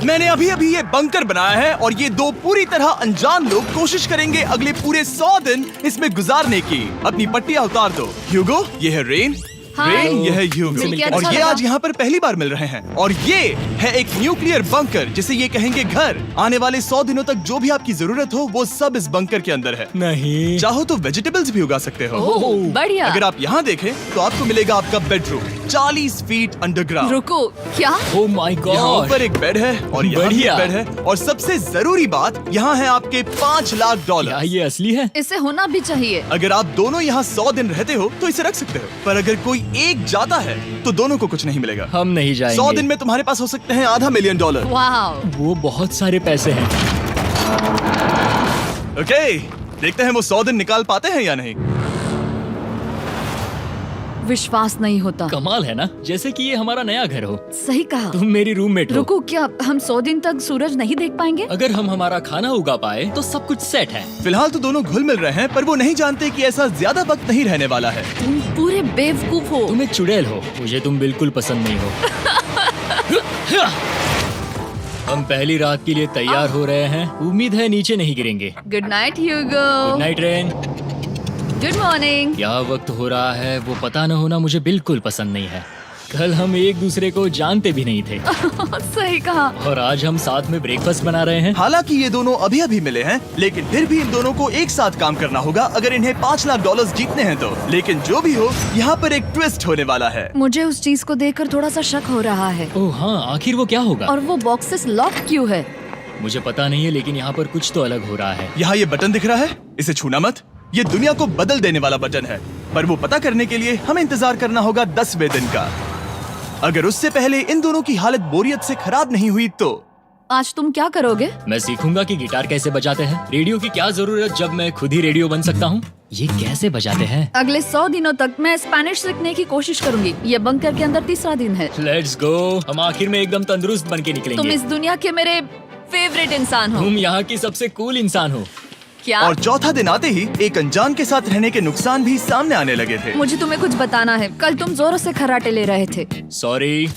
मैंने अभी अभी ये बंकर बनाया है और ये दो पूरी तरह अनजान लोग कोशिश करेंगे अगले पूरे 100 दिन इसमें गुजारने की। अपनी पट्टियां उतार दो। ह्यूगो, ये है रेन। रेन, ये है ह्यूगो और ये आज यहाँ पर पहली बार मिल रहे हैं। और ये है एक न्यूक्लियर बंकर जिसे ये कहेंगे घर। आने वाले 100 दिनों तक जो भी आपकी जरूरत हो वो सब इस बंकर के अंदर है। नहीं, चाहो तो वेजिटेबल्स भी उगा सकते हो। बढ़िया। अगर आप यहाँ देखें तो आपको मिलेगा आपका बेडरूम 40 फीट अंडरग्राउंड। रुको, क्या? ओह माय यहाँ गॉड, ऊपर एक बेड है और यहाँ भी एक बढ़िया। बेड है और सबसे जरूरी बात यहाँ है आपके $5 लाख। क्या ये असली है? इसे होना भी चाहिए। अगर आप दोनों यहाँ 100 दिन रहते हो तो इसे रख सकते हो, पर अगर कोई एक जाता है तो दोनों को कुछ नहीं मिलेगा। हम नहीं जाएंगे। 100 दिन में तुम्हारे पास हो सकते हैं $500 मिलियन। वाह, वो बहुत सारे पैसे हैं। ओके, देखते हैं वो 100 दिन निकाल पाते हैं या नहीं। विश्वास नहीं होता। कमाल है ना, जैसे कि ये हमारा नया घर हो। सही कहा। तुम मेरी रूममेट हो। रुको, क्या हम 100 दिन तक सूरज नहीं देख पाएंगे? अगर हम हमारा खाना उगा पाए तो सब कुछ सेट है। फिलहाल तो दोनों घुल मिल रहे हैं, पर वो नहीं जानते कि ऐसा ज्यादा वक्त नहीं रहने वाला है। तुम पूरे बेवकूफ हो। तुम एक चुड़ैल हो, मुझे तुम बिल्कुल पसंद नहीं हो। हम पहली रात के लिए तैयार हो रहे हैं। उम्मीद है नीचे नहीं गिरेंगे। Good night Hugo. Good night Ren. Good morning. क्या वक्त हो रहा है वो पता न होना मुझे बिल्कुल पसंद नहीं है। कल हम एक दूसरे को जानते भी नहीं थे सही कहा। और आज हम साथ में ब्रेकफास्ट बना रहे हैं। हालांकि ये दोनों अभी अभी मिले हैं, लेकिन फिर भी इन दोनों को एक साथ काम करना होगा अगर इन्हें $5 लाख जीतने हैं तो। लेकिन जो भी हो, यहाँ पर एक ट्विस्ट होने वाला है। मुझे उस चीज को देखकर थोड़ा सा शक हो रहा है। ओह हाँ, आखिर वो क्या होगा? और वो बॉक्सेस लॉक क्यों है? मुझे पता नहीं है, लेकिन यहाँ पर कुछ तो अलग हो रहा है। यहाँ ये बटन दिख रहा है, इसे छूना मत। ये दुनिया को बदल देने वाला बटन है, पर वो पता करने के लिए हमें इंतजार करना होगा 10वें दिन का। अगर उससे पहले इन दोनों की हालत बोरियत से खराब नहीं हुई तो आज तुम क्या करोगे? मैं सीखूंगा कि गिटार कैसे बजाते हैं। रेडियो की क्या जरूरत जब मैं खुद ही रेडियो बन सकता हूँ। ये कैसे बजाते हैं? अगले 100 दिनों तक मैं स्पेनिश सीखने की कोशिश करूंगी। ये बंकर के अंदर तीसरा दिन है। Let's go. हम आखिर में एकदम तंदुरुस्त बन के तुम निकलेंगे। इस दुनिया के मेरे फेवरेट इंसान हो। तुम यहाँ की सबसे कूल इंसान हो। क्या? और चौथा दिन आते ही एक अनजान के साथ रहने के नुकसान भी सामने आने लगे थे। मुझे तुम्हें कुछ बताना है। कल तुम जोरों से खर्राटे ले रहे थे। सॉरी।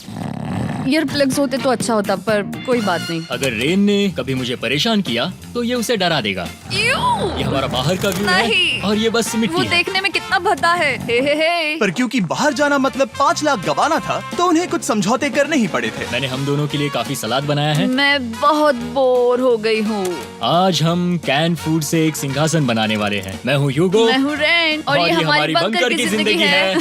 ईयर प्लग्स होते तो अच्छा होता, पर कोई बात नहीं। अगर रेन ने कभी मुझे परेशान किया तो ये उसे डरा देगा। ये हमारा बाहर का व्यू है नहीं। और ये बस वो मिट्टी है। देखने में कितना भद्दा है। हे। पर क्योंकि बाहर जाना मतलब 5 लाख गंवाना था, तो उन्हें कुछ समझौते करने ही पड़े थे। मैंने हम दोनों के लिए काफी सलाद बनाया है। मैं बहुत बोर हो गई हूँ। आज हम कैन फूड से एक सिंहासन बनाने वाले हैं। मैं हूँ ह्यूगो मैं हूँ रेन और ये हमारी बंकर की जिंदगी है।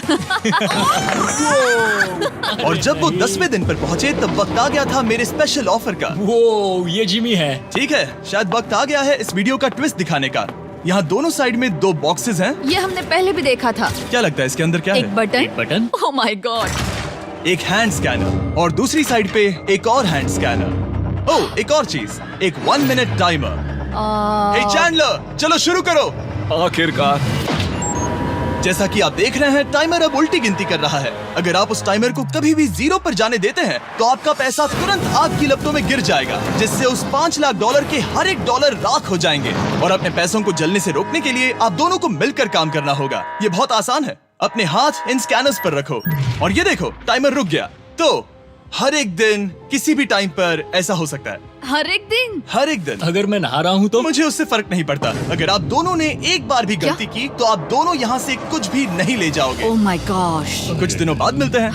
और जब वो 10वें दिन पर पहुँचे तब वक्त आ गया था मेरे स्पेशल ऑफर का। वो ये जिमी है। ठीक है, शायद वक्त आ गया है इस वीडियो का ट्विस्ट दिखाने का। यहाँ दोनों साइड में 2 बॉक्सेस हैं। ये हमने पहले भी देखा था। क्या लगता है इसके अंदर क्या एक है? बटन। एक बटन। Oh my God. एक हैंड स्कैनर और दूसरी साइड पे एक और हैंड स्कैनर। ओह, एक और चीज, एक 1 मिनट टाइमर। हे चैंडलर, चलो शुरू करो। आखिरकार। जैसा कि आप देख रहे हैं, टाइमर अब उल्टी गिनती कर रहा है। अगर आप उस टाइमर को कभी भी 0 पर जाने देते हैं तो आपका पैसा तुरंत आपकी लपटों में गिर जाएगा, जिससे उस $5 लाख के हर एक डॉलर राख हो जाएंगे। और अपने पैसों को जलने से रोकने के लिए आप दोनों को मिलकर काम करना होगा। ये बहुत आसान है। अपने हाथ इन स्कैनर्स पर रखो और ये देखो, टाइमर रुक गया। तो हर एक दिन किसी भी टाइम पर ऐसा हो सकता है। हर एक दिन? हर एक दिन। अगर मैं नहा रहा हूँ तो मुझे उससे फर्क नहीं पड़ता। अगर आप दोनों ने एक बार भी गलती की तो आप दोनों यहाँ से कुछ भी नहीं ले जाओगे। Oh my gosh. कुछ दिनों बाद मिलते हैं।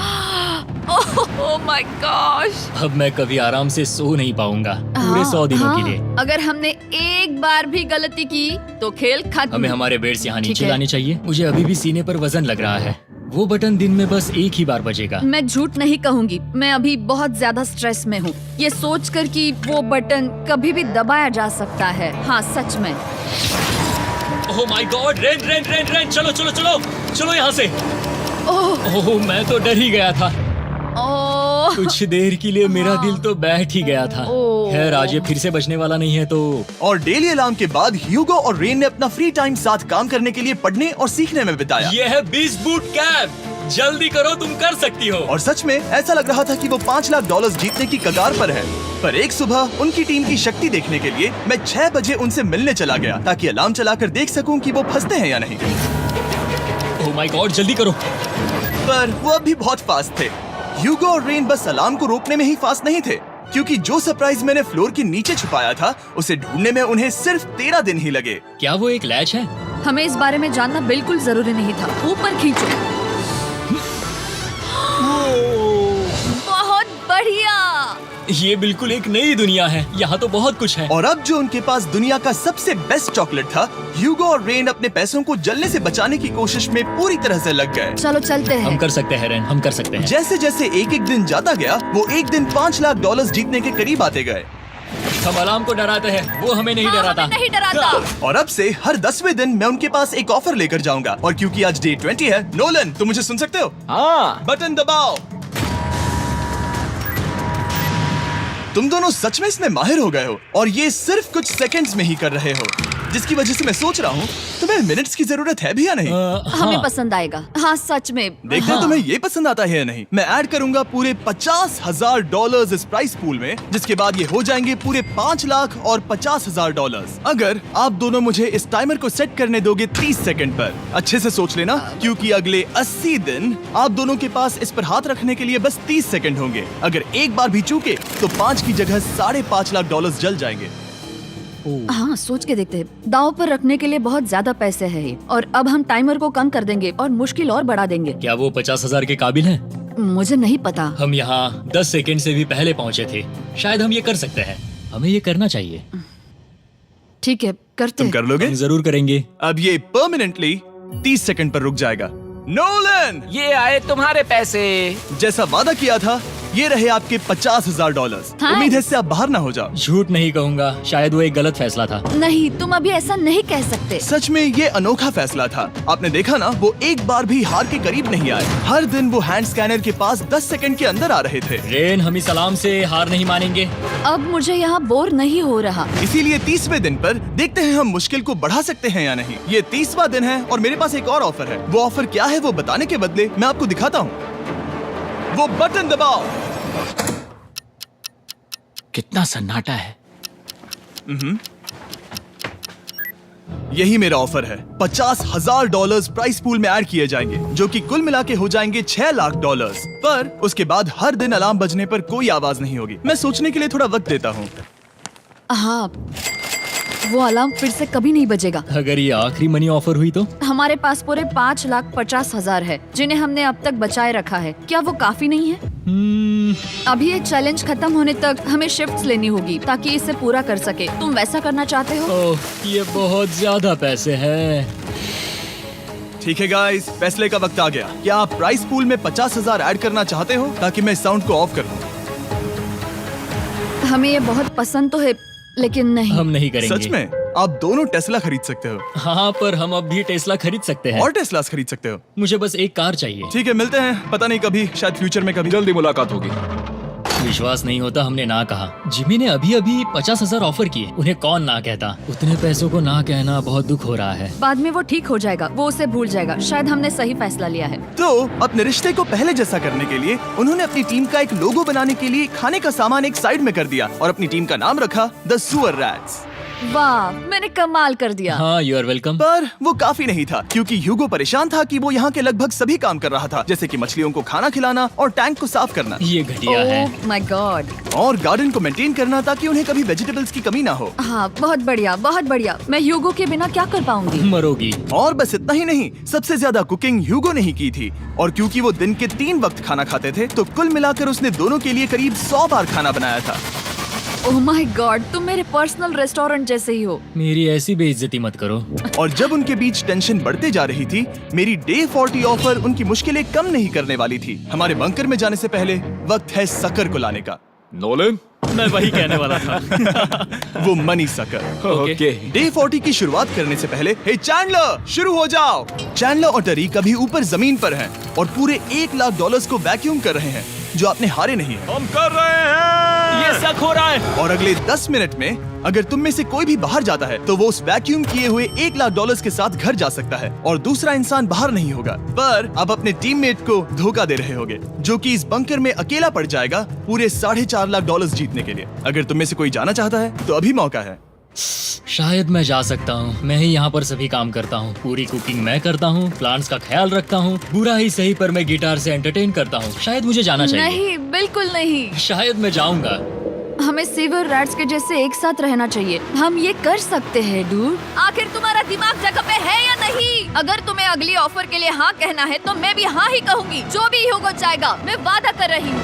Oh my gosh. अब मैं कभी आराम से सो नहीं पाऊंगा पूरे 100 दिनों के लिए। अगर हमने एक बार भी गलती की तो खेल खत्म। हमें हमारे बेड्स यहाँ ठीक नीचे है। लाने चाहिए। मुझे अभी भी सीने पर वजन लग रहा है। वो बटन दिन में बस एक ही बार बजेगा। मैं झूठ नहीं कहूंगी, मैं अभी बहुत ज्यादा स्ट्रेस में हूँ, ये सोचकर कि वो बटन कभी भी दबाया जा सकता है। हाँ सच में। ओह my God, rain rain rain rain, चलो चलो चलो चलो यहाँ से। ओह मैं तो डर ही गया था। ओह कुछ देर के लिए मेरा दिल तो बैठ ही गया था। ओह। खैर आज ये फिर से बजने वाला नहीं है तो। और डेली अलार्म के बाद ह्यूगो और रेन ने अपना फ्री टाइम साथ काम करने के लिए पढ़ने और सीखने में बिताया। ये है 20 बूट कैप। जल्दी करो, तुम कर सकती हो। और सच में ऐसा लग रहा था कि वो $5 लाख जीतने की कगार पर है। पर एक सुबह उनकी टीम की शक्ति देखने के लिए मैं 6 बजे उनसे मिलने चला गया, ताकि अलार्म चलाकर देख सकूं कि वो फंसते हैं या नहीं। ओह माय गॉड, जल्दी करो। पर वो अब भी बहुत फास्ट थे। ह्यूगो और रेन बस अलार्म को रोकने में ही फास्ट नहीं थे, क्योंकि जो सरप्राइज मैंने फ्लोर के नीचे छुपाया था उसे ढूंढने में उन्हें सिर्फ 13 दिन ही लगे। क्या वो एक लैच है? हमें इस बारे में जानना बिल्कुल जरूरी नहीं था। ऊपर खींचो। बहुत बढ़िया। ये बिल्कुल एक नई दुनिया है। यहाँ तो बहुत कुछ है। और अब जो उनके पास दुनिया का सबसे बेस्ट चॉकलेट था, ह्यूगो और रेन अपने पैसों को जलने से बचाने की कोशिश में पूरी तरह से लग गए। चलो चलते हम हैं। कर सकते हैं रेन, हम कर सकते हैं। जैसे जैसे एक एक दिन जाता गया, वो एक दिन $5 लाख जीतने के करीब आते गए। हम अलार्म को डराते हैं, वो हमें नहीं डराता। नहीं डराता। और अब से हर 10वें दिन मैं उनके पास एक ऑफर लेकर जाऊंगा। और क्योंकि आज डे 20 है, नोलन तुम मुझे सुन सकते हो? हाँ। बटन दबाओ। तुम दोनों सच में इसमें माहिर हो गए हो और ये सिर्फ कुछ सेकंड्स में ही कर रहे हो, जिसकी वजह से मैं सोच रहा हूँ तुम्हें मिनट्स की जरूरत है भी या नहीं। हमें पसंद आएगा। हाँ सच में। देखते हैं तुम्हें ये पसंद आता है या नहीं। मैं ऐड करूंगा पूरे $50,000 इस प्राइस पूल में, जिसके बाद ये हो जाएंगे पूरे $5,50,000। अगर आप दोनों मुझे इस टाइमर को सेट करने दोगे 30 सेकंड पर। अच्छे से सोच लेना, क्योंकि अगले 80 दिन आप दोनों के पास इस पर हाथ रखने के लिए बस 30 सेकंड होंगे। अगर एक बार भी चूके तो 5 की जगह $5.5 लाख जल जाएंगे। हाँ सोच के देखते हैं। दाव पर रखने के लिए बहुत ज्यादा पैसे है ये। और अब हम टाइमर को कम कर देंगे और मुश्किल और बढ़ा देंगे। क्या वो 50,000 के काबिल हैं? मुझे नहीं पता। हम यहाँ 10 सेकंड से भी पहले पहुँचे थे। शायद हम ये कर सकते हैं। हमें ये करना चाहिए। ठीक है करते तुम कर लोगे? हम जरूर करेंगे। अब ये परमानेंटली 30 सेकंड पर रुक जाएगा। नोलन, ये आए तुम्हारे पैसे। जैसा वादा किया था, ये रहे आपके $50,000। हाँ। उम्मीद है इससे आप बाहर ना हो जाओ। झूठ नहीं कहूँगा, शायद वो एक गलत फैसला था। नहीं, तुम अभी ऐसा नहीं कह सकते। सच में ये अनोखा फैसला था। आपने देखा ना, वो एक बार भी हार के करीब नहीं आए। हर दिन वो हैंड स्कैनर के पास 10 सेकंड के अंदर आ रहे थे। रेन, हम इस अलार्म से हार नहीं मानेंगे। अब मुझे यहाँ बोर नहीं हो रहा। इसीलिए 30वें दिन पर देखते हैं हम मुश्किल को बढ़ा सकते हैं या नहीं। ये 30वां दिन है और मेरे पास एक और ऑफर है। वो ऑफर क्या है वो बताने के बदले मैं आपको दिखाता हूँ। वो बटन दबाओ। कितना सन्नाटा है। यही मेरा ऑफर है। $50,000 प्राइस पूल में ऐड किए जाएंगे, जो कि कुल मिला के हो जाएंगे $6 लाख। पर उसके बाद हर दिन अलार्म बजने पर कोई आवाज नहीं होगी। मैं सोचने के लिए थोड़ा वक्त देता हूँ। हाँ, वो अलार्म फिर से कभी नहीं बजेगा। अगर ये आखिरी मनी ऑफर हुई तो? हमारे पास पूरे 5,50,000 है, जिन्हें हमने अब तक बचाए रखा है। क्या वो काफी नहीं है? अभी ये चैलेंज खत्म होने तक हमें शिफ्ट्स लेनी होगी ताकि इसे पूरा कर सके। तुम वैसा करना चाहते हो? ओह, ये बहुत ज्यादा पैसे हैं। ठीक है गाइस, फैसले का वक्त आ गया। क्या आप प्राइस पूल में 50,000 ऐड करना चाहते हो ताकि मैं इस साउंड को ऑफ कर दूं? हमें ये बहुत पसंद तो है, लेकिन नहीं। हम नहीं करेंगे। सच में? आप दोनों टेस्ला खरीद सकते हो। हाँ, पर हम अब भी टेस्ला खरीद सकते हैं। और टेस्लास खरीद सकते हो। मुझे बस एक कार चाहिए। ठीक है, मिलते हैं। पता नहीं कभी, शायद फ्यूचर में कभी। जल्दी मुलाकात होगी। विश्वास नहीं होता हमने ना कहा। जिमी ने अभी अभी 50,000 ऑफर किए। उन्हें कौन ना कहता। उतने पैसों को ना कहना बहुत दुख हो रहा है। बाद में वो ठीक हो जाएगा, वो उसे भूल जाएगा। शायद हमने सही फैसला लिया है। तो अपने रिश्ते को पहले जैसा करने के लिए उन्होंने अपनी टीम का एक लोगो बनाने के लिए खाने का सामान एक साइड में कर दिया और अपनी टीम का नाम रखा द सुअर रैट्स। वाह, मैंने कमाल कर दिया। हाँ, यू आर वेलकम। पर वो काफी नहीं था, क्योंकि ह्यूगो परेशान था कि वो यहाँ के लगभग सभी काम कर रहा था, जैसे कि मछलियों को खाना खिलाना और टैंक को साफ करना ये घटिया है। ओह माय गॉड। और गार्डन को मेंटेन करना ताकि उन्हें कभी वेजिटेबल्स की कमी ना हो। हाँ, बहुत बढ़िया, बहुत बढ़िया। मैं ह्यूगो के बिना क्या कर पाऊंगी? मरोगी। और बस इतना ही नहीं, सबसे ज्यादा कुकिंग ह्यूगो ने ही की थी। और क्योंकि वो दिन के 3 वक्त खाना खाते थे, तो कुल मिलाकर उसने दोनों के लिए करीब 100 बार खाना बनाया था। ओह माय गॉड, तुम मेरे पर्सनल रेस्टोरेंट जैसे ही हो। मेरी ऐसी बेइज्जती मत करो। और जब उनके बीच टेंशन बढ़ते जा रही थी, मेरी डे 40 ऑफर उनकी मुश्किलें कम नहीं करने वाली थी। हमारे बंकर में जाने से पहले वक्त है सकर को लाने का। नोलन। मैं वही कहने वाला था। वो मनी सकर। ओके। डे 40 की शुरुआत करने से पहले, हे चैंडलर, शुरू हो जाओ। चैंडलर और टरी कभी ऊपर जमीन पर हैं और पूरे $1 लाख को वैक्यूम कर रहे हैं, जो आपने हारे नहीं है। हम कर रहे हैं। ये शक हो रहा है। और अगले 10 मिनट में अगर तुम में से कोई भी बाहर जाता है, तो वो उस वैक्यूम किए हुए $1 लाख के साथ घर जा सकता है और दूसरा इंसान बाहर नहीं होगा। पर अब अपने टीममेट को धोखा दे रहे होगे, जो कि इस बंकर में अकेला पड़ जाएगा पूरे $4.5 लाख जीतने के लिए। अगर तुम में से कोई जाना चाहता है, तो अभी मौका है। शायद मैं जा सकता हूँ। मैं ही यहाँ पर सभी काम करता हूँ। पूरी कुकिंग मैं करता हूँ, प्लांट्स का ख्याल रखता हूँ। बुरा ही सही, पर मैं गिटार से एंटरटेन करता हूँ। शायद मुझे जाना चाहिए। नहीं, बिल्कुल नहीं। शायद मैं जाऊंगा। हमें सीवर रैट्स के जैसे एक साथ रहना चाहिए। हम ये कर सकते हैं डूड। आखिर तुम्हारा दिमाग जगह पे है या नहीं? अगर तुम्हें अगली ऑफर के लिए हाँ कहना है तो मैं भी हाँ ही कहूँगी। जो भी ह्यूगो चाहेगा, मैं वादा कर रही हूँ।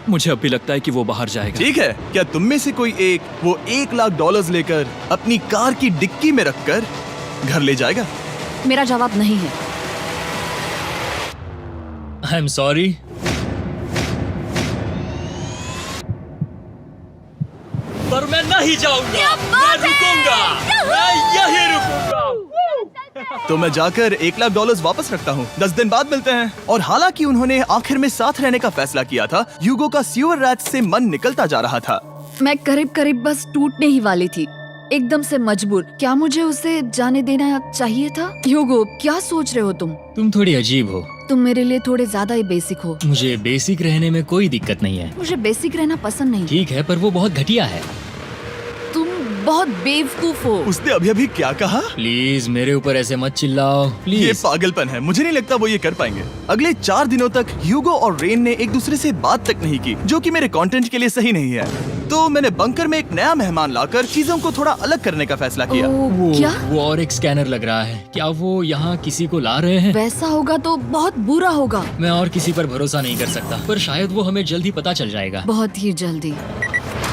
मुझे अब भी लगता है कि वो बाहर जाएगा। ठीक है, क्या तुम में से कोई एक वो $1,00,000 लेकर अपनी कार की डिक्की में रखकर घर ले जाएगा? मेरा जवाब नहीं है। I am sorry. पर मैं नहीं जाऊंगा, मैं रुकूंगा, मैं यही रुकूंगा। तो मैं जाकर $1,00,000 वापस रखता हूँ। 10 दिन बाद मिलते हैं। और हालांकि उन्होंने आखिर में साथ रहने का फैसला किया था, ह्यूगो का सीवर रैट से मन निकलता जा रहा था। मैं करीब करीब बस टूटने ही वाली थी, एकदम से मजबूर। क्या मुझे उसे जाने देना चाहिए था? ह्यूगो, क्या सोच रहे हो तुम? तुम थोड़ी अजीब हो। तुम मेरे लिए थोड़े ज्यादा ही बेसिक हो। मुझे बेसिक रहने में कोई दिक्कत नहीं है। मुझे बेसिक रहना पसंद नहीं। ठीक है, पर वो बहुत घटिया है। तुम बहुत बेवकूफ हो। उसने अभी अभी क्या कहा? प्लीज मेरे ऊपर ऐसे मत चिल्लाओ, ये प्लीज। पागलपन है। मुझे नहीं लगता वो ये कर पाएंगे। अगले 4 दिनों तक ह्यूगो और रेन ने एक दूसरे से बात तक नहीं की, जो कि मेरे कंटेंट के लिए सही नहीं है। तो मैंने बंकर में एक नया मेहमान लाकर चीजों को थोड़ा अलग करने का फैसला किया। ओ, क्या? वो और एक स्कैनर लग रहा है। क्या वो यहाँ किसी को ला रहे हैं? वैसा होगा तो बहुत बुरा होगा। मैं और किसी पर भरोसा नहीं कर सकता, पर शायद वो हमें जल्द ही पता चल जाएगा। बहुत ही जल्दी।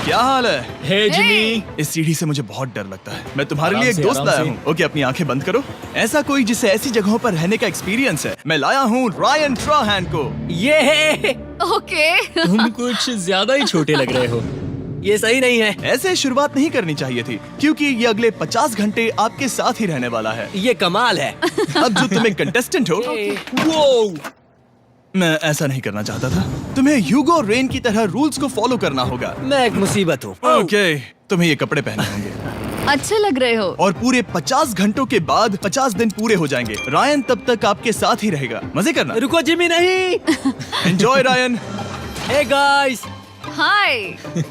क्या हाल है? हे जिमी। इस सीढ़ी से मुझे बहुत डर लगता है। मैं तुम्हारे आराम लिए एक से, दोस्त आराम लाया से। हूँ। ओके, अपनी आंखें बंद करो। ऐसा कोई जिसे ऐसी जगहों पर रहने का एक्सपीरियंस है। मैं लाया हूँ रायन ट्राहैन को। ये ओके। तुम कुछ ज्यादा ही छोटे लग रहे हो। ये सही नहीं है। ऐसे शुरुआत नहीं करनी चाहिए थी, क्योंकि ये अगले 50 घंटे आपके साथ ही रहने वाला है। ये कमाल है। अब जो तुम एक कंटेस्टेंट हो, वो मैं ऐसा नहीं करना चाहता था। तुम्हें ह्यूगो और रेन की तरह रूल्स को फॉलो करना होगा। मैं एक मुसीबत हूँ। ओके, तुम्हें ये कपड़े पहने होंगे। अच्छे लग रहे हो। और पूरे 50 घंटों के बाद 50 दिन पूरे हो जाएंगे। रायन तब तक आपके साथ ही रहेगा। मजे करना। रुको जिमी, नहीं। Enjoy Ryan. हे गाइस, हाय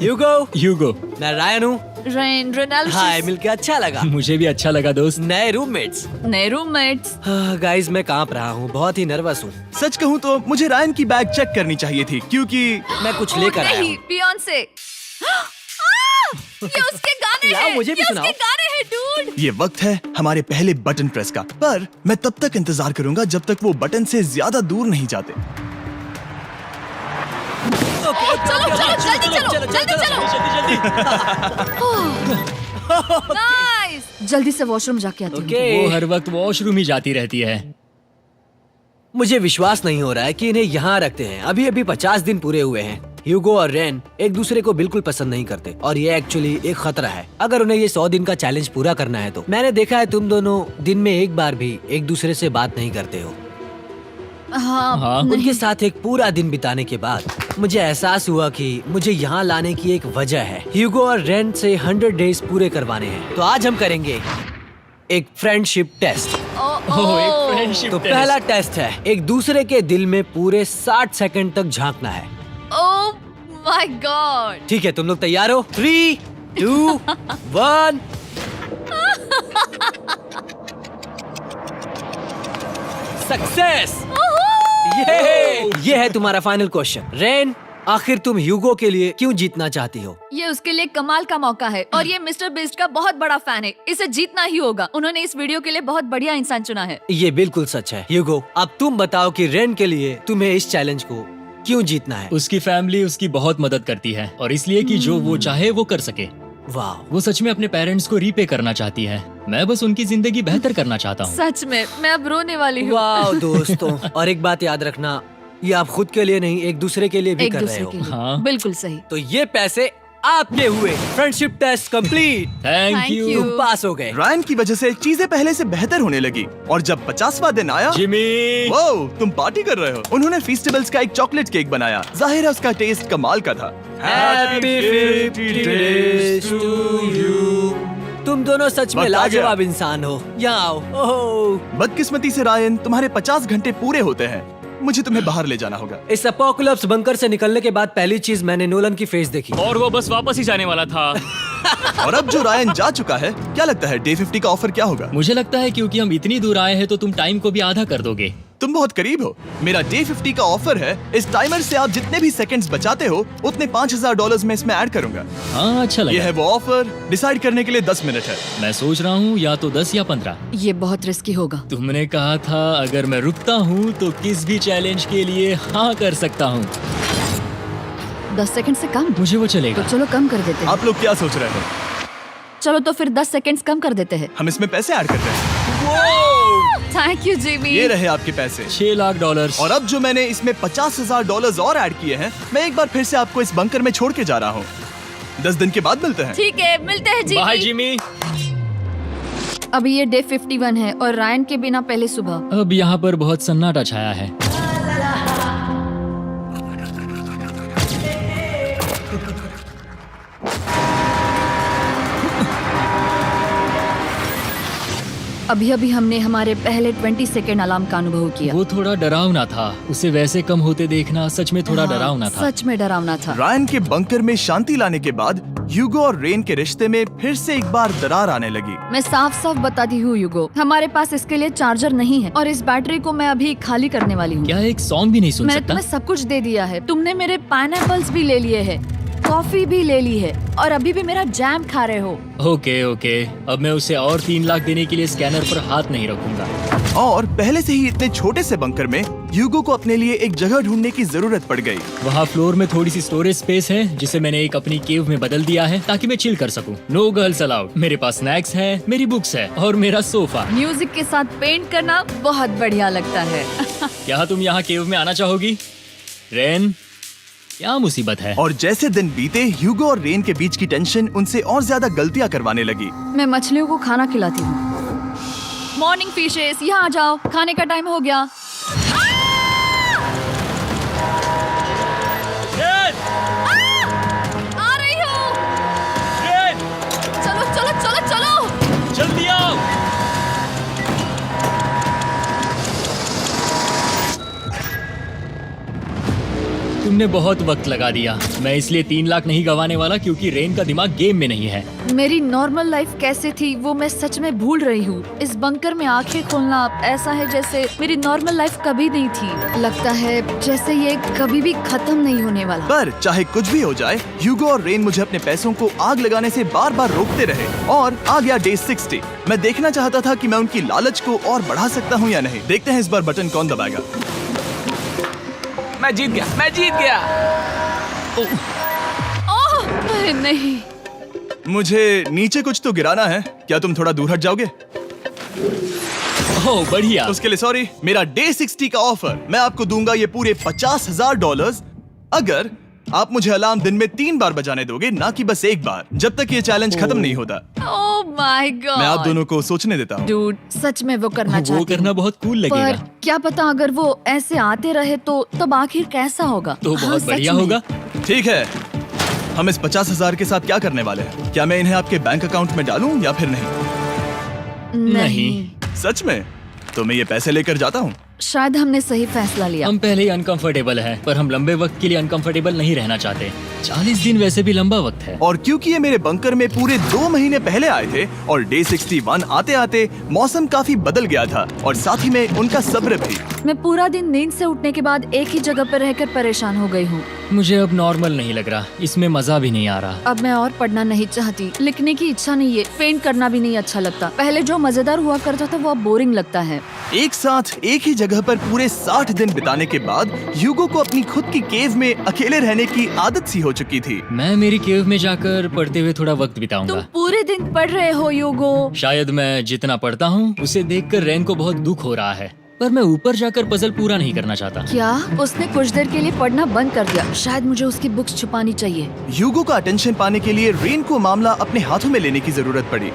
ह्यूगो। ह्यूगो। मैं रायन हूँ। Rain Reynold. हाय, मिलके अच्छा लगा। मुझे भी अच्छा लगा दोस्त। नए रूममेट्स। नए रूममेट्स। गाइस, मैं कांप रहा हूँ, बहुत ही नर्वस हूँ। सच कहूँ तो मुझे रायन की बैग चेक करनी चाहिए थी, क्योंकि मैं कुछ लेकर आया नहीं, हूँ। बियॉन्से। ये उसके गाने लाओ, हैं। मुझे भी ये सुनाओ। उसके गाने हैं डूड। ये वक्त है हमारे पहले बटन प्रेस का। पर मैं तब तक इंतजार करूंगा जब तक वो बटन से ज्यादा दूर नहीं जाते। चलो जल्दी नाइस। जल्दी से वॉशरूम जाके आती हूँ। ओके। वो हर वक्त वॉशरूम ही जाती रहती है। मुझे विश्वास नहीं हो रहा है कि इन्हें यहाँ रखते हैं। अभी अभी 50 दिन पूरे हुए हैं। ह्यूगो और रेन एक दूसरे को बिल्कुल पसंद नहीं करते और ये एक्चुअली एक खतरा है। अगर उन्हें ये 100 दिन का चैलेंज पूरा करना है तो। मैंने देखा है तुम दोनों दिन में एक बार भी एक दूसरे से बात नहीं करते हो। हाँ, उनके साथ एक पूरा दिन बिताने के बाद मुझे एहसास हुआ कि मुझे यहाँ लाने की एक वजह है। ह्यूगो और रेन से 100 डेज पूरे करवाने हैं। तो आज हम करेंगे एक फ्रेंडशिप टेस्ट। ओह, एक फ्रेंडशिप तो टेस्ट। पहला टेस्ट है, एक दूसरे के दिल में पूरे 60 सेकंड तक झांकना है। ओह माय गॉड। ठीक है, तुम लोग तैयार हो? 3, 2, 1। सक्सेस। ये है तुम्हारा फाइनल क्वेश्चन। रेन, आखिर तुम ह्यूगो के लिए क्यों जीतना चाहती हो? ये उसके लिए कमाल का मौका है और ये मिस्टर बीस्ट का बहुत बड़ा फैन है। इसे जीतना ही होगा। उन्होंने इस वीडियो के लिए बहुत बढ़िया इंसान चुना है। ये बिल्कुल सच है। ह्यूगो, अब तुम बताओ कि रेन के लिए तुम्हें इस चैलेंज को क्यों जीतना है? उसकी फैमिली उसकी बहुत मदद करती है और इसलिए कि जो वो चाहे वो कर सके। वाह, वो सच में अपने पेरेंट्स को रीपे करना चाहती है। मैं बस उनकी जिंदगी बेहतर करना चाहता हूँ। सच में मैं अब रोने वाली हूँ। वाह दोस्तों। और एक बात याद रखना, ये आप खुद के लिए नहीं, एक दूसरे के लिए भी एक कर रहे दूसरे हो। के लिए। हाँ। बिल्कुल सही। तो ये पैसे आपके हुए। Friendship test complete. Thank Thank you you। तुम पास हो गए। रायन की वजह से चीजें पहले से बेहतर होने लगी। और जब 50वां दिन आया, जिमी। वो तुम पार्टी कर रहे हो। उन्होंने फीस्टेबल्स का एक चॉकलेट केक बनाया। जाहिर है उसका टेस्ट कमाल का था। Happy 50 days to you। तुम दोनों सच में वक्त आ गया। लाजवाब इंसान हो। यहाँ आओ। ओह, बदकिस्मती से रायन, तुम्हारे 50 घंटे पूरे होते हैं। मुझे तुम्हें बाहर ले जाना होगा। इस अपोकलिप्स बंकर से निकलने के बाद पहली चीज मैंने नोलन की फेस देखी। और वो बस वापस ही जाने वाला था। और अब जो रायन जा चुका है, क्या लगता है डे 50 का ऑफर क्या होगा? मुझे लगता है क्योंकि हम इतनी दूर आए हैं तो तुम टाइम को भी आधा कर दोगे। तुम बहुत करीब हो। मेरा डे 50 का ऑफर है, इस टाइमर से आप जितने भी सेकंड्स बचाते हो उतने $5000 में इसमें ऐड करूंगा। हाँ अच्छा ये लगा। है वो ऑफर, डिसाइड करने के लिए 10 मिनट है। मैं सोच रहा हूँ या तो 10 या 15। ये बहुत रिस्की होगा। तुमने कहा था अगर मैं रुकता हूँ तो किस भी चैलेंज के लिए हाँ कर सकता हूँ। 10 सेकंड से कम? मुझे वो तो चलेगा। चलो कम कर देते हैं। आप लोग क्या सोच रहे हो? चलो तो फिर 10 सेकंड्स कम कर देते हैं। हम इसमें पैसे ऐड करते हैं। Thank you Jimmy. ये रहे आपके पैसे। $6 लाख। और अब जो मैंने इसमें $50,000 और ऐड किए हैं, मैं एक बार फिर से आपको इस बंकर में छोड़ के जा रहा हूँ। 10 दिन के बाद मिलते हैं। ठीक है, मिलते हैं बाय जिमी। जिमी। अभी ये डे 51 है और रायन के बिना पहले सुबह। अब यहाँ पर बहुत सन्नाटा छाया है। अभी अभी हमने हमारे पहले 20 सेकेंड अलार्म का अनुभव किया। वो थोड़ा डरावना था। उसे वैसे कम होते देखना सच में थोड़ा हाँ, डरावना था। सच में डरावना था। रायन के बंकर में शांति लाने के बाद ह्यूगो और रेन के रिश्ते में फिर से एक बार दरार आने लगी। मैं साफ साफ बताती हूँ यूगो, हमारे पास इसके लिए चार्जर नहीं है और इस बैटरी को मैं अभी खाली करने वाली हूँ। क्या एक सॉन्ग भी नहीं सुन मैंने सकता? तुम्हें सब कुछ दे दिया है। तुमने मेरे पाइनएप्पल्स भी ले लिए हैं, कॉफी भी ले ली है और अभी भी मेरा जैम खा रहे हो। ओके ओके, अब मैं उसे और 3 लाख देने के लिए स्कैनर पर हाथ नहीं रखूंगा। और पहले से ही इतने छोटे से बंकर में ह्यूगो को अपने लिए एक जगह ढूंढने की जरूरत पड़ गई। वहाँ फ्लोर में थोड़ी सी स्टोरेज स्पेस है जिसे मैंने एक अपनी केव में बदल दिया है ताकि मैं चिल कर सकूं। No girls allowed. मेरे पास स्नैक्स है, मेरी बुक्स है और मेरा सोफा। म्यूजिक के साथ पेंट करना बहुत बढ़िया लगता है। क्या तुम यहाँ केव में आना चाहोगी? रेन, क्या मुसीबत है? और जैसे दिन बीते, ह्यूगो और रेन के बीच की टेंशन उनसे और ज्यादा गलतियां करवाने लगी। मैं मछलियों को खाना खिलाती हूँ। मॉर्निंग फिशेस, यहाँ आ जाओ, खाने का टाइम हो गया। आ रही हूँ। चलो चलो चलो चलो। जल्दी आओ। तुमने बहुत वक्त लगा दिया। मैं इसलिए 3 लाख नहीं गंवाने वाला क्योंकि रेन का दिमाग गेम में नहीं है। मेरी नॉर्मल लाइफ कैसे थी वो मैं सच में भूल रही हूँ। इस बंकर में आंखें खोलना ऐसा है जैसे मेरी नॉर्मल लाइफ कभी नहीं थी। लगता है जैसे ये कभी भी खत्म नहीं होने वाला। पर चाहे कुछ भी हो जाए, ह्यूगो और रेन मुझे अपने पैसों को आग लगाने से बार बार रोकते रहे। और आ गया डे 60। मैं देखना चाहता था कि मैं उनकी लालच को और बढ़ा सकता हूँ या नहीं। देखते हैं इस बार बटन कौन दबाएगा। मैं जीत गया, मैं जीत गया। ओह अरे नहीं। मुझे नीचे कुछ तो गिराना है। क्या तुम थोड़ा दूर हट जाओगे? ओह बढ़िया। उसके लिए सॉरी। मेरा डे 60 का ऑफर, मैं आपको दूंगा ये पूरे $50,000 अगर आप मुझे अलार्म दिन में 3 बार बजाने दोगे, ना कि बस एक बार, जब तक ये चैलेंज खत्म नहीं होता। ओह माय गॉड। मैं आप दोनों को सोचने देता हूँ। डूड, सच में वो करना वो चाहती करना हूँ। बहुत कूल पर लगेगा। क्या पता अगर वो ऐसे आते रहे तो तब आखिर कैसा होगा। तो हाँ, बहुत सच बढ़िया में। होगा। ठीक है, हम इस 50,000 के साथ क्या करने वाले हैं? क्या मैं इन्हें आपके बैंक अकाउंट में डालूं या फिर नहीं? नहीं, सच में? तो मैं ये पैसे लेकर जाता हूँ। शायद हमने सही फैसला लिया। हम पहले ही अनकंफर्टेबल हैं, पर हम लंबे वक्त के लिए अनकंफर्टेबल नहीं रहना चाहते। 40 दिन वैसे भी लंबा वक्त है। और क्योंकि ये मेरे बंकर में पूरे 2 महीने पहले आए थे और डे 61 आते आते मौसम काफी बदल गया था और साथ ही में उनका सब्र भी। मैं पूरा दिन नींद से उठने के बाद एक ही जगह पर रहकर परेशान हो गई हूँ। मुझे अब नॉर्मल नहीं लग रहा, इसमें मजा भी नहीं आ रहा। अब मैं और पढ़ना नहीं चाहती, लिखने की इच्छा नहीं है, पेंट करना भी नहीं अच्छा लगता। पहले जो मजेदार हुआ करता था वो अब बोरिंग लगता है। एक साथ एक ही जगह पर पूरे 60 दिन बिताने के बाद ह्यूगो को अपनी खुद की केव में अकेले रहने की आदत सी हो चुकी थी। मैं मेरी केव में जाकर पढ़ते हुए थोड़ा वक्त तुम बिताऊंगा। पूरे दिन पढ़ रहे हो यूगो। शायद मैं जितना पढ़ता हूँ उसे देखकर रेन को बहुत दुख हो रहा है, पर मैं ऊपर जाकर पजल पूरा नहीं करना चाहता। क्या उसने कुछ देर के लिए पढ़ना बंद कर दिया? शायद मुझे उसकी बुक्स छुपानी चाहिए। ह्यूगो का अटेंशन पाने के लिए रेन को मामला अपने हाथों में लेने की जरूरत पड़ी।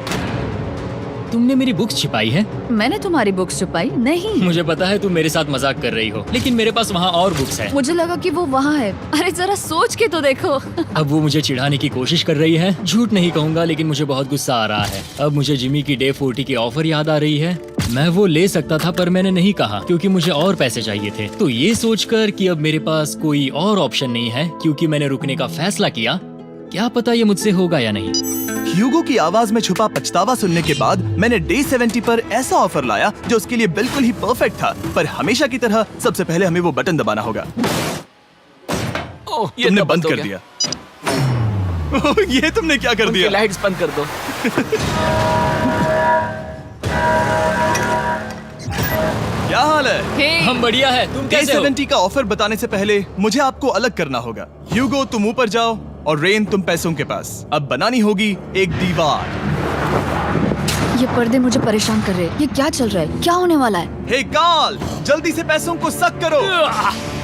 तुमने मेरी बुक्स छिपाई है? मैंने तुम्हारी बुक्स छुपाई नहीं। मुझे पता है तुम मेरे साथ मजाक कर रही हो, लेकिन मेरे पास वहाँ और बुक्स है। मुझे लगा कि वो वहाँ है। अरे जरा सोच के तो देखो। अब वो मुझे चिढ़ाने की कोशिश कर रही है। झूठ नहीं कहूंगा, लेकिन मुझे बहुत गुस्सा आ रहा है। अब मुझे जिमी की डे 40 की ऑफर याद आ रही है। मैं वो ले सकता था पर मैंने नहीं कहा क्योंकि मुझे और पैसे चाहिए थे। तो ये सोचकर कि अब मेरे पास कोई और ऑप्शन नहीं है क्योंकि मैंने रुकने का फैसला किया, क्या पता ये मुझसे होगा या नहीं। ह्यूगो की आवाज में छुपा पछतावा सुनने के बाद मैंने डे 70 पर ऐसा ऑफर लाया जो उसके लिए बिल्कुल ही परफेक्ट था। पर हमेशा की तरह सबसे पहले हमें वो बटन दबाना होगा। ओह, ये तुमने तो बंद हो कर गया। दिया। ये तुमने क्या कर उनकी दिया? लाइट्स बंद कर दो। क्या हाल है? हे, हम बढ़िया है, तुम डे कैसे हो? 70 का ऑफर बताने से पहले मुझे आपको अलग करना होगा। ह्यूगो तुम ऊपर जाओ और रेन तुम पैसों के पास। अब बनानी होगी एक दीवार। ये पर्दे मुझे परेशान कर रहे हैं। ये क्या चल रहा है? क्या होने वाला है? हे कार्ल, जल्दी से पैसों को सक करो।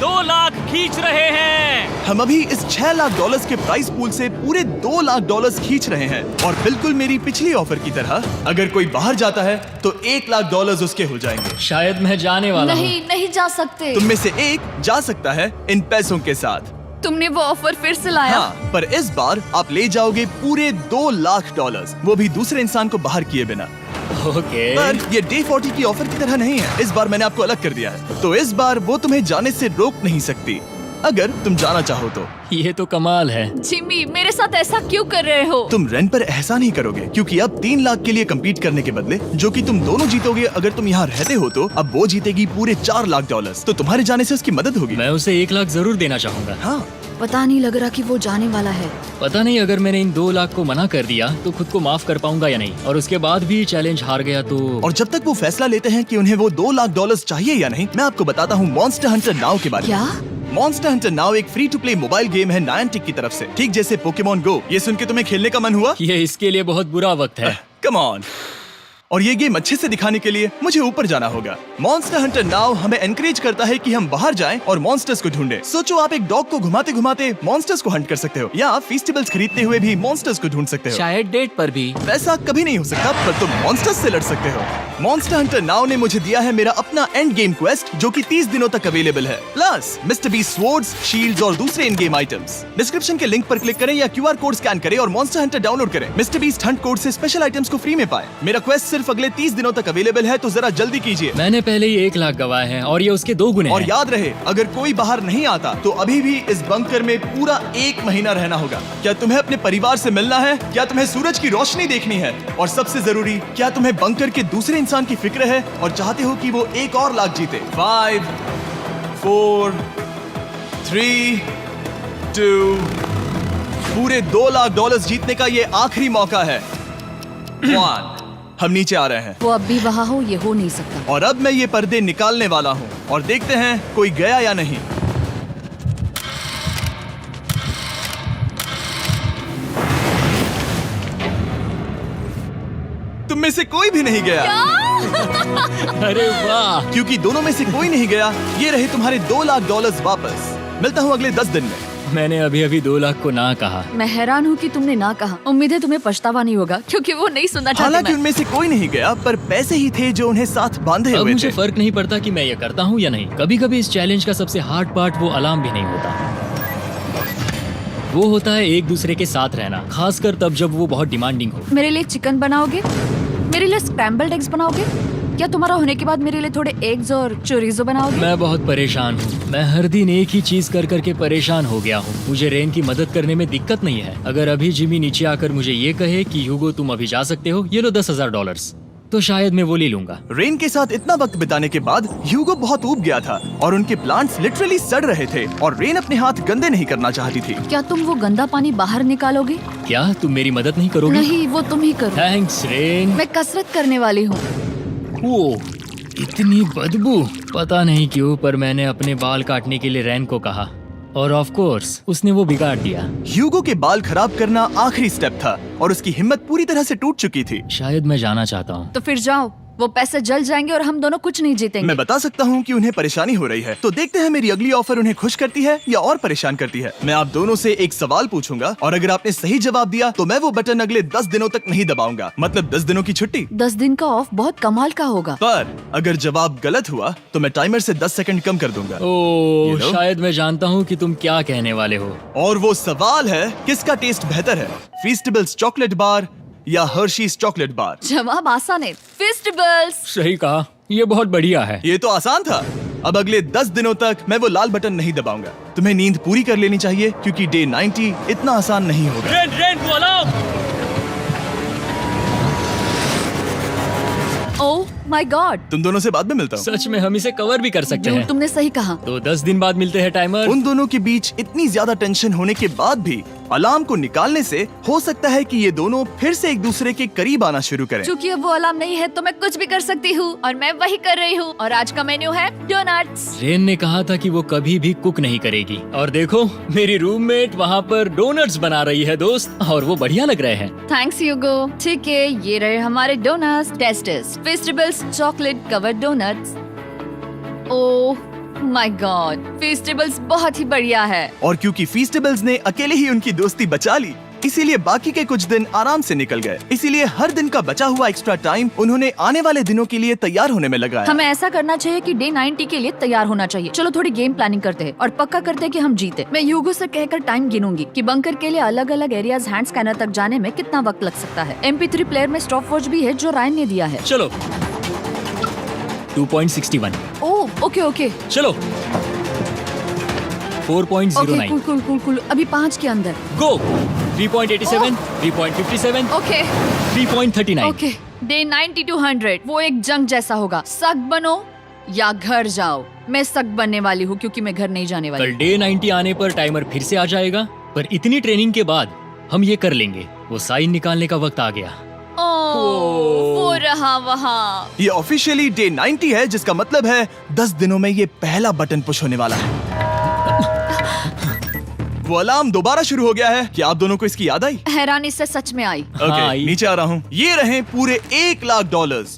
2 लाख खींच रहे हैं। हम अभी इस $6 लाख के प्राइस पूल से पूरे $2 लाख खींच रहे हैं। और बिल्कुल मेरी पिछली ऑफर की तरह अगर कोई बाहर जाता है तो $1 लाख उसके हो जाएंगे। शायद मैं जाने वाला हूँ। नहीं जा सकते। तुम में से एक जा सकता है इन पैसों के साथ। तुमने वो ऑफर फिर से लाया? हाँ, पर इस बार आप ले जाओगे पूरे $2 लाख, वो भी दूसरे इंसान को बाहर किए बिना। ओके। पर ये डे 40 की ऑफर की तरह नहीं है। इस बार मैंने आपको अलग कर दिया है, तो इस बार वो तुम्हें जाने से रोक नहीं सकती अगर तुम जाना चाहो तो। ये तो कमाल है। जिमी, मेरे साथ ऐसा क्यों कर रहे हो? तुम रेंट पर एहसान नहीं करोगे क्योंकि अब 3 लाख के लिए कम्पीट करने के बदले जो कि तुम दोनों जीतोगे अगर तुम यहाँ रहते हो, तो अब वो जीतेगी पूरे $4 लाख। तो तुम्हारे जाने से उसकी मदद होगी। मैं उसे 1 लाख जरूर देना चाहूंगा। हाँ, पता नहीं लग रहा कि वो जाने वाला है। पता नहीं अगर मैंने इन 2 लाख को मना कर दिया तो खुद को माफ कर पाऊंगा या नहीं, और उसके बाद भी चैलेंज हार गया तो। और जब तक वो फैसला लेते हैं कि उन्हें वो $2 लाख चाहिए या नहीं, मैं आपको बताता हूँ मॉन्स्टर हंटर नाउ के बारे में। क्या? मॉन्स्टर हंटर नाउ एक free to play mobile game है नायंटिक की तरफ से, ठीक जैसे पोकेमॉन गो। ये सुन के तुम्हें खेलने का मन हुआ? ये इसके लिए बहुत बुरा वक्त है। Come on. और ये गेम अच्छे से दिखाने के लिए मुझे ऊपर जाना होगा। मॉन्स्टर हंटर नाउ हमें एनकरेज करता है कि हम बाहर जाएं और मॉन्स्टर्स को ढूंढें। सोचो आप एक डॉग को घुमाते घुमाते मॉन्स्टर्स को हंट कर सकते हो, या फेस्टिवल्स खरीदते हुए भी मॉन्स्टर्स को ढूंढ सकते हो। शायद डेट पर भी। वैसा कभी नहीं हो सकता, पर तुम मॉन्स्टर्स से लड़ सकते हो। मॉन्स्टर हंटर नाउ ने मुझे दिया है मेरा अपना एंड गेम क्वेस्ट जो कि 30 दिनों तक अवेलेबल है, plus mister beast swords, shields और दूसरे इन गेम आइटम्स। डिस्क्रिप्शन के लिंक पर क्लिक करें या QR कोड स्कैन करें और मॉन्स्टर हंटर डाउनलोड करें। मिस्टर बीस्ट हंट कोड से स्पेशल आइटम्स को फ्री में पाएं। मेरा क्वेस्ट सिर्फ अगले 30 दिनों तक अवेलेबल है, तो जरा जल्दी कीजिए। मैंने पहले ही 1 लाख गवाए हैं और ये उसके 2 गुने और हैं। याद रहे, अगर कोई बाहर नहीं आता तो अभी भी इस बंकर में पूरा 1 महीना रहना होगा। क्या तुम्हें अपने परिवार से मिलना है? क्या तुम्हें सूरज की रोशनी देखनी है? और सबसे जरूरी, क्या तुम्हें बंकर के दूसरे इंसान की फिक्र है और चाहते हो कि वो एक और लाख जीते? 5, 4, 3, 2, पूरे $2 लाख जीतने का ये आखिरी मौका है। 1, हम नीचे आ रहे हैं वो अब भी वहाँ हो, ये हो नहीं सकता। और अब मैं ये पर्दे निकालने वाला हूँ और देखते हैं कोई गया या नहीं। तुम में से कोई भी नहीं गया। अरे वाह। क्योंकि दोनों में से कोई नहीं गया, ये रहे तुम्हारे $2 लाख वापस। मिलता हूँ अगले 10 दिन में। मैंने अभी अभी 2 लाख को ना कहा। मैं हैरान हूँ कि तुमने ना कहा। उम्मीद है तुम्हें पछतावा नहीं होगा, क्योंकि वो नहीं सुनना चाहती। हालांकि मैं उनमें से कोई नहीं गया, पर पैसे ही थे जो उन्हें साथ बांधे अब हुए मुझे थे। फर्क नहीं पड़ता कि मैं ये करता हूँ या नहीं। कभी कभी इस चैलेंज का सबसे हार्ड पार्ट वो अलार्म भी नहीं होता, वो होता है एक दूसरे के साथ रहना, खासकर तब जब वो बहुत डिमांडिंग हो। मेरे लिए चिकन बनाओगे? मेरे लिए स्क्रैम्बल्ड एग्स बनाओगे? क्या तुम्हारा होने के बाद मेरे लिए थोड़े एग्स और चोरिजो बनाओगे? मैं बहुत परेशान हूँ। मैं हर दिन एक ही चीज कर करके परेशान हो गया हूँ। मुझे रेन की मदद करने में दिक्कत नहीं है। अगर अभी जिमी नीचे आकर मुझे ये कहे कि ह्यूगो तुम अभी जा सकते हो, ये लो $10,000, तो शायद मैं वो ले लूंगा। रेन के साथ इतना वक्त बिताने के बाद ह्यूगो बहुत ऊब गया था और उनके प्लांट्स लिटरली सड़ रहे थे और रेन अपने हाथ गंदे नहीं करना चाहती थी। क्या तुम वो गंदा पानी बाहर निकालोगे? क्या तुम मेरी मदद नहीं करोगे? नहीं, वो तुम ही करो। Thanks rain. मैं कसरत करने वाली हूँ। ओ, इतनी बदबू। पता नहीं क्यों, पर मैंने अपने बाल काटने के लिए रेन को कहा और ऑफ कोर्स उसने वो बिगाड़ दिया। ह्यूगो के बाल खराब करना आखिरी स्टेप था और उसकी हिम्मत पूरी तरह से टूट चुकी थी। शायद मैं जाना चाहता हूँ। तो फिर जाओ, वो पैसे जल जाएंगे और हम दोनों कुछ नहीं जीतेंगे। मैं बता सकता हूँ कि उन्हें परेशानी हो रही है, तो देखते हैं मेरी अगली ऑफर उन्हें खुश करती है या और परेशान करती है। मैं आप दोनों से एक सवाल पूछूंगा और अगर आपने सही जवाब दिया तो मैं वो बटन अगले 10 दिनों तक नहीं दबाऊंगा, मतलब 10 दिनों की छुट्टी। 10 दिन का ऑफ बहुत कमाल का होगा। पर अगर जवाब गलत हुआ तो मैं टाइमर से 10 सेकंड कम कर दूंगा। ओ, You know? शायद मैं जानता हूँ कि तुम क्या कहने वाले हो। और वो सवाल है, किसका टेस्ट बेहतर है, फेस्टिवल्स चॉकलेट बार या हर्शीज चॉकलेट बार? जवाब आसान है, फेस्टिवल्स। सही कहा, ये बहुत बढ़िया है। ये तो आसान था। अब अगले 10 दिनों तक मैं वो लाल बटन नहीं दबाऊंगा। तुम्हें नींद पूरी कर लेनी चाहिए क्योंकि डे 90 इतना आसान नहीं होगा। रेन वो अलार्म। ओह माय गॉड, तुम दोनों से बाद में मिलता हूँ। सच में हम इसे कवर भी कर सकते हैं। तुमने सही कहा। तो 10 दिन बाद मिलते हैं टाइमर। उन दोनों के बीच इतनी ज्यादा टेंशन होने के बाद भी अलार्म को निकालने से हो सकता है कि ये दोनों फिर से एक दूसरे के करीब आना शुरू करें। क्योंकि अब वो अलार्म नहीं है तो मैं कुछ भी कर सकती हूँ और मैं वही कर रही हूँ। और आज का मेन्यू है डोनट्स। रेन ने कहा था कि वो कभी भी कुक नहीं करेगी और देखो मेरी रूममेट वहाँ पर डोनट्स बना रही है दोस्त, और वो बढ़िया लग रहे हैं। Thanks Hugo. ठीक है, ये रहे हमारे donuts. Tasters festivals chocolate covered donuts. Oh my god, festivals बहुत ही बढ़िया है। और क्योंकि फीस्टेबल्स ने अकेले ही उनकी दोस्ती बचा ली, इसीलिए बाकी के कुछ दिन आराम से निकल गए। इसीलिए हर दिन का बचा हुआ एक्स्ट्रा टाइम उन्होंने आने वाले दिनों के लिए तैयार होने में लगाया। हमें ऐसा करना चाहिए कि डे 90 के लिए तैयार होना चाहिए। चलो थोड़ी गेम प्लानिंग करते हैं और पक्का करते हैं कि हम जीते। मैं ह्यूगो से कहकर टाइम गिनूंगी कि बंकर के लिए अलग अलग एरियाज हैंड स्कैनर तक जाने में कितना वक्त लग सकता है। MP3 प्लेयर में स्टॉप वॉच भी है जो रायन ने दिया है। चलो 2.61। ओह ओके ओके चलो 4.09। Okay cool cool cool cool. अभी 5 के अंदर। गो 3.87, 3.57, ओके 3.39। ओके। डे 90 to 100 वो एक जंग जैसा होगा। सख्त बनो या घर जाओ। मैं सख्त बनने वाली हूँ क्योंकि मैं घर नहीं जाने वाली। कल डे 90 आने पर टाइमर फिर से आ जाएगा, पर इतनी ट्रेनिंग के बाद हम ये कर लेंगे। वो साइन निकालने का वक्त आ गया। वो रहा वहाँ। ये ऑफिशियली डे 90 है, जिसका मतलब है 10 दिनों में ये पहला बटन पुश होने वाला है। वो अलार्म दोबारा शुरू हो गया है। क्या आप दोनों को इसकी याद आई? हैरानी से सच में आई। ओके, नीचे आ रहा हूँ। ये रहे पूरे $1 लाख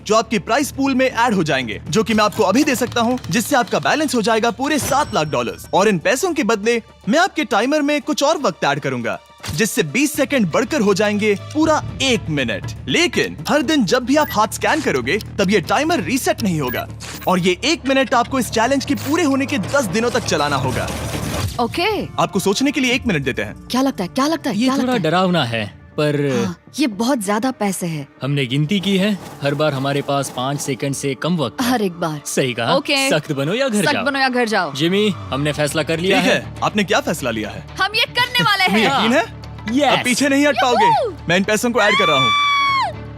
जो आपके प्राइस पूल में ऐड हो जाएंगे, जो कि मैं आपको अभी दे सकता हूँ, जिससे आपका बैलेंस हो जाएगा पूरे $7 लाख। और इन पैसों के बदले मैं आपके टाइमर में कुछ और वक्त ऐड करूंगा, जिससे 20 सेकंड बढ़कर हो जाएंगे पूरा 1 मिनट। लेकिन हर दिन जब भी आप हाथ स्कैन करोगे तब ये टाइमर रीसेट नहीं होगा, और ये 1 मिनट आपको इस चैलेंज के पूरे होने के 10 दिनों तक चलाना होगा। ओके। आपको सोचने के लिए 1 मिनट देते हैं। क्या लगता है? क्या लगता है? ये क्या थोड़ा लगता है? डरावना है, पर हाँ, ये बहुत ज्यादा पैसे है। हमने गिनती की है, हर बार हमारे पास 5 सेकंड से कम वक्त है। हर एक बार। सही कहा। ओके। सख्त बनो या घर सख्त जाओ। बनो या घर जाओ। जिमी, हमने फैसला कर लिया ठीक है। है, आपने क्या फैसला लिया है? हम ये करने वाले तुम्हें हैं। यकीन है? Yes. अब पीछे नहीं हट पाओगे। मैं इन पैसों को ऐड कर रहा हूँ।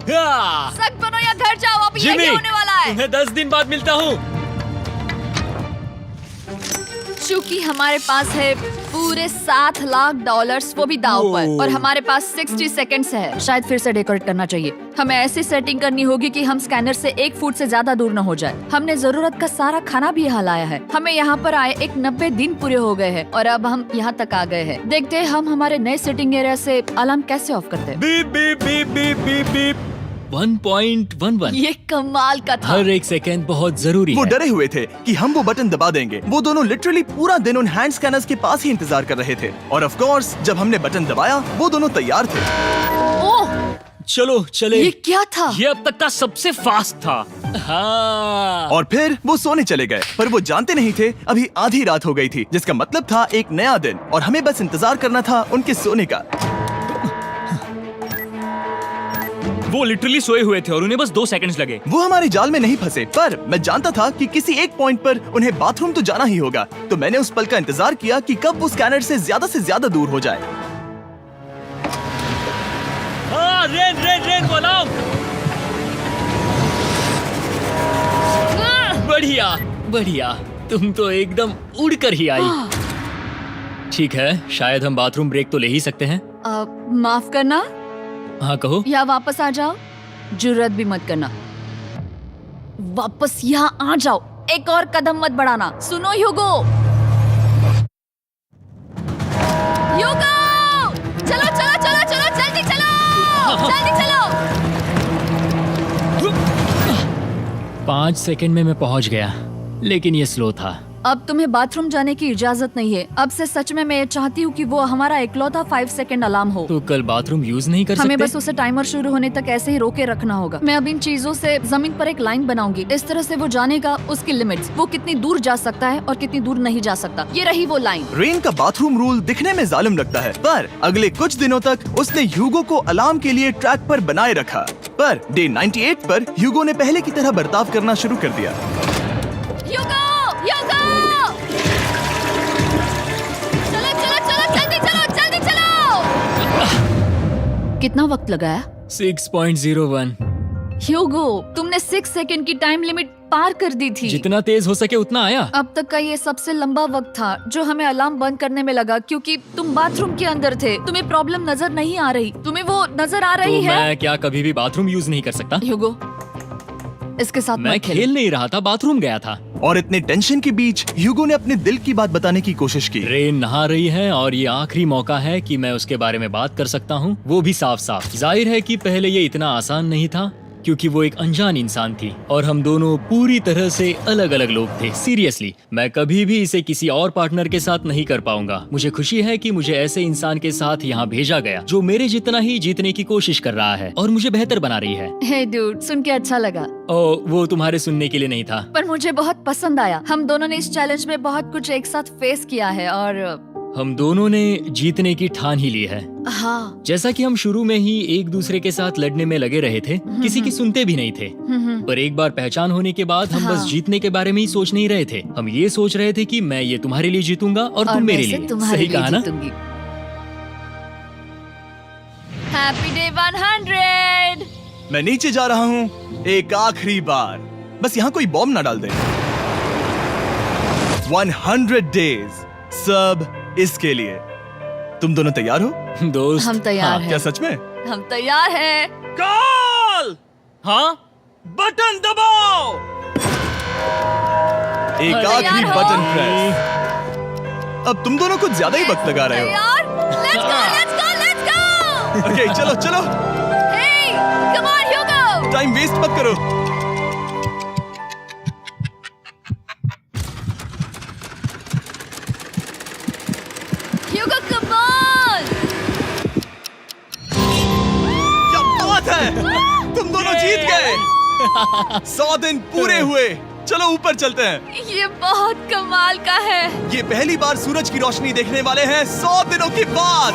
हाँ। सख्त बनो या घर जाओ। अब ये जिमी, होने वाला है। तुम्हें 10 दिन बाद मिलता हूँ। चूंकि हमारे पास है पूरे $7 लाख, वो भी दाव पर, और हमारे पास 60 सेकंड्स है। शायद फिर से डेकोरेट करना चाहिए। हमें ऐसी सेटिंग करनी होगी कि हम स्कैनर से 1 फुट से ज्यादा दूर न हो जाए। हमने जरूरत का सारा खाना भी यहाँ लाया है। हमें यहाँ पर आए 90 दिन पूरे हो गए हैं और अब हम यहाँ तक आ गए हैं। देखते हैं हम हमारे नए सेटिंग एरिया से अलार्म कैसे ऑफ करते हैं। Beep beep beep beep beep beep. 1.11। ये कमाल का था। हर एक सेकंड बहुत जरूरी वो है। डरे हुए थे कि हम वो बटन दबा देंगे। वो दोनों लिटरली पूरा दिन उन हैंड स्कैनर्स के पास ही इंतजार कर रहे थे, और ऑफ कोर्स जब हमने बटन दबाया वो दोनों तैयार थे। ओह, चलो चले। ये क्या था? ये अब तक का सबसे फास्ट था। हाँ। और फिर वो सोने चले गए, पर वो जानते नहीं थे अभी आधी रात हो गई थी, जिसका मतलब था एक नया दिन, और हमें बस इंतजार करना था उनके सोने का। वो लिटरली सोए हुए थे और उन्हें बस 2 सेकंड्स लगे। वो हमारे जाल में नहीं फंसे, पर मैं जानता था कि किसी एक पॉइंट पर उन्हें बाथरूम तो जाना ही होगा, तो मैंने उस पल का इंतजार किया कि कब वो स्कैनर से ज्यादा दूर हो जाए। हाँ, रेन वो अलार्म। बढ़िया बढ़िया, तुम तो एकदम उड़कर ही आई। ठीक है, शायद हम बाथरूम ब्रेक तो ले ही सकते हैं। माफ करना हाँ कहो। या वापस आ जाओ। जुर्रत भी मत करना। वापस यहाँ आ जाओ। एक और कदम मत बढ़ाना। सुनो ह्यूगो। ह्यूगो, चलो चलो चलो चलो, जल्दी चलो, जल्दी चलो। 5 सेकंड में मैं पहुंच गया, लेकिन ये स्लो था। अब तुम्हें बाथरूम जाने की इजाजत नहीं है। अब से सच में मैं चाहती हूँ कि वो हमारा इकलौता 5 सेकंड अलार्म हो। तो कल बाथरूम यूज नहीं कर हमें सकते? बस उसे टाइमर शुरू होने तक ऐसे ही रोके रखना होगा। मैं अब इन चीजों से जमीन पर एक लाइन बनाऊंगी। इस तरह से वो जानेगा उसकी लिमिट्स, वो कितनी दूर जा सकता है और कितनी दूर नहीं जा सकता। ये रही वो लाइन। रेन का बाथरूम रूल दिखने में जालिम लगता है, पर अगले कुछ दिनों तक उसने ह्यूगो को अलार्म के लिए ट्रैक पर बनाए रखा। पर डे 98 पर ह्यूगो ने पहले की तरह बर्ताव करना शुरू कर दिया। ह्यूगो, ह्यूगो! कितना वक्त लगाया? 6.01। ह्यूगो, तुमने 6 सेकंड की टाइम लिमिट पार कर दी थी। जितना तेज हो सके उतना आया। अब तक का ये सबसे लंबा वक्त था जो हमें अलार्म बंद करने में लगा, क्योंकि तुम बाथरूम के अंदर थे। तुम्हें प्रॉब्लम नजर नहीं आ रही। तुम्हें वो नजर आ रही तो है? मैं क्या कभी भी बाथरूम यूज नहीं कर सकता? ह्यूगो, इसके साथ मैं मत खेलो। खेल नहीं रहा था, बाथरूम गया था। और इतने टेंशन के बीच ह्यूगो ने अपने दिल की बात बताने की कोशिश की। रेन नहा रही है और ये आखिरी मौका है कि मैं उसके बारे में बात कर सकता हूँ, वो भी साफ साफ। जाहिर है कि पहले ये इतना आसान नहीं था क्योंकि वो एक अनजान इंसान थी और हम दोनों पूरी तरह से अलग अलग लोग थे। सीरियसली, मैं कभी भी इसे किसी और पार्टनर के साथ नहीं कर पाऊंगा। मुझे खुशी है कि मुझे ऐसे इंसान के साथ यहाँ भेजा गया जो मेरे जितना ही जीतने की कोशिश कर रहा है और मुझे बेहतर बना रही है। हे डूड, सुन के अच्छा लगा, वो तुम्हारे सुनने के लिए नहीं था। पर मुझे बहुत पसंद आया। हम दोनों ने इस चैलेंज में बहुत कुछ एक साथ फेस किया है और हम दोनों ने जीतने की ठान ही ली है। हाँ। जैसा कि हम शुरू में ही एक दूसरे के साथ लड़ने में लगे रहे थे, किसी की सुनते भी नहीं थे। पर एक बार पहचान होने के बाद हम बस हाँ। जीतने के बारे में ही सोच नहीं रहे थे। हम ये सोच रहे थे कि मैं ये तुम्हारे लिए जीतूंगा और तुम मेरे लिए। सही कहा ना? Happy day 100। मैं नीचे जा रहा हूँ एक आखिरी बार, बस यहाँ कोई बॉम्ब ना डाल दे। 100 डेज, सब इसके लिए। तुम दोनों तैयार हो? दोस्त, हम तैयार हाँ, हैं। क्या सच में? हम तैयार हैं। कॉल। हाँ, बटन दबाओ। एक अरे आखिरी यार हो। Button press. अब तुम दोनों कुछ ज्यादा ही वक्त लगा रहे हो। तैयार? Let's go, let's go, let's go! Okay, चलो चलो, Hey, come on, Hugo! Time waste मत करो। Hugo, come on! क्या बात है, तुम दोनों जीत गए। 100 दिन पूरे हुए। चलो ऊपर चलते हैं। ये बहुत कमाल का है। ये पहली बार सूरज की रोशनी देखने वाले हैं 100 दिनों के बाद।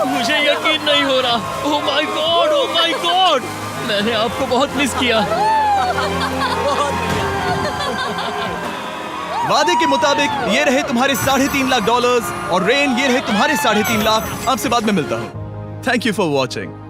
मुझे यकीन नहीं हो रहा। ओह my God, oh my God, मैंने आपको बहुत मिस किया। वादे के मुताबिक ये रहे तुम्हारे $3.5 लाख और रेन ये रहे तुम्हारे 3.5 लाख। आपसे बाद में मिलता हूँ। Thank you for watching.